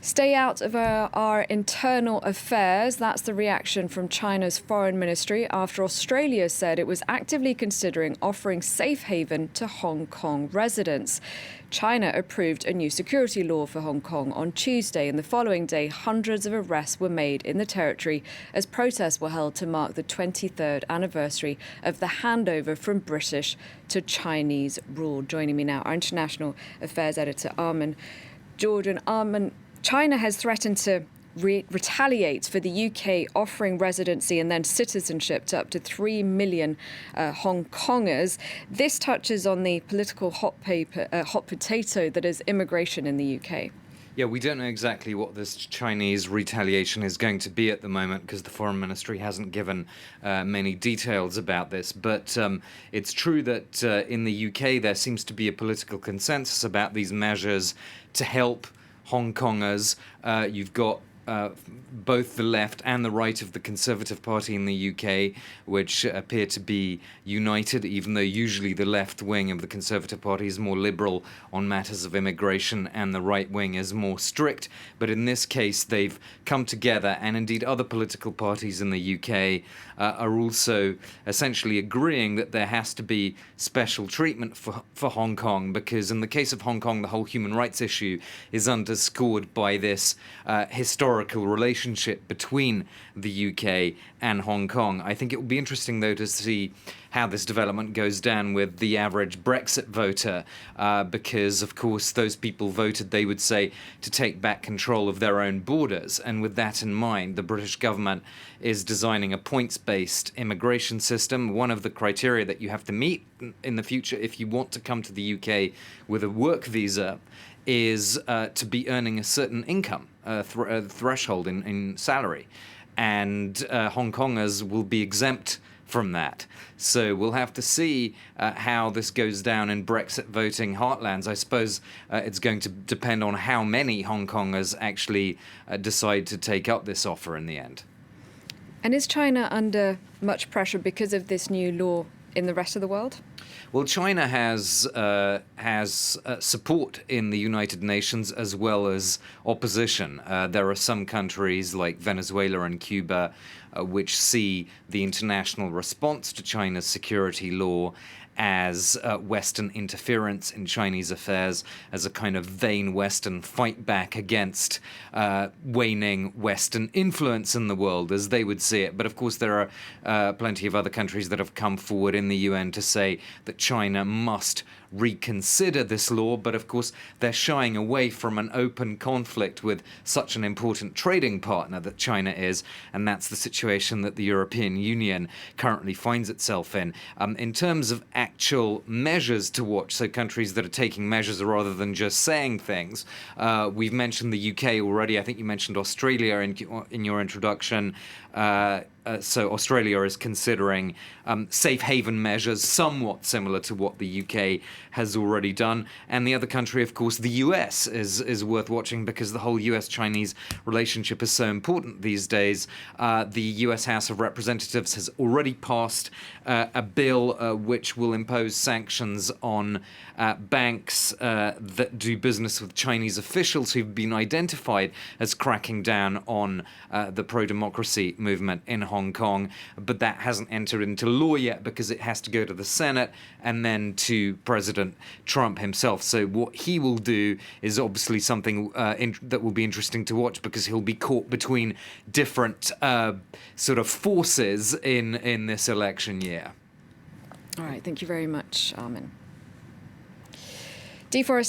Stay out of our internal affairs. That's the reaction from China's foreign ministry after Australia said it was actively considering offering safe haven to Hong Kong residents. China approved a new security law for Hong Kong on Tuesday, and the following day, hundreds of arrests were made in the territory as protests were held to mark the 23rd anniversary of the handover from British to Chinese rule. Joining me now, our international affairs editor, Armen Georgian. Armen, China has threatened to retaliate for the UK offering residency and then citizenship to up to 3 million Hong Kongers. This touches on the political hot potato that is immigration in the UK. Yeah, we don't know exactly what this Chinese retaliation is going to be at the moment because the Foreign Ministry hasn't given many details about this. But it's true that in the UK there seems to be a political consensus about these measures to help Hong Kongers. You've got both the left and the right of the Conservative Party in the UK, which appear to be united, even though usually the left wing of the Conservative Party is more liberal on matters of immigration and the right wing is more strict. But in this case, they've come together, and indeed other political parties in the UK are also essentially agreeing that there has to be special treatment for Hong Kong, because in the case of Hong Kong, the whole human rights issue is underscored by this historical relationship between the UK and Hong Kong. I think it will be interesting, though, to see how this development goes down with the average Brexit voter, because, of course, those people voted, they would say, to take back control of their own borders. And with that in mind, the British government is designing a points-based immigration system. One of the criteria that you have to meet in the future if you want to come to the UK with a work visa is to be earning a certain income threshold in salary. And Hong Kongers will be exempt from that. So we'll have to see how this goes down in Brexit voting heartlands. I suppose it's going to depend on how many Hong Kongers actually decide to take up this offer in the end. And is China under much pressure because of this new law in the rest of the world? Well, China has support in the United Nations as well as opposition. There are some countries like Venezuela and Cuba which see the international response to China's security law as Western interference in Chinese affairs, as a kind of vain Western fight back against waning Western influence in the world, as they would see it. But of course, there are plenty of other countries that have come forward in the UN to say that China must reconsider this law, but of course they're shying away from an open conflict with such an important trading partner that China is, and that's the situation that the European Union currently finds itself in. In terms of actual measures to watch, so countries that are taking measures rather than just saying things, we've mentioned the UK already. I think you mentioned Australia in your introduction. So Australia is considering safe haven measures somewhat similar to what the UK has already done. And the other country, of course, the US, is worth watching because the whole US-Chinese relationship is so important these days. The US House of Representatives has already passed a bill which will impose sanctions on banks that do business with Chinese officials who've been identified as cracking down on the pro-democracy movement in Hong Kong, but that hasn't entered into law yet because it has to go to the Senate and then to President Trump himself. So what he will do is obviously something that will be interesting to watch, because he'll be caught between different sort of forces in this election year. All right, thank you very much, Armen. Deforestation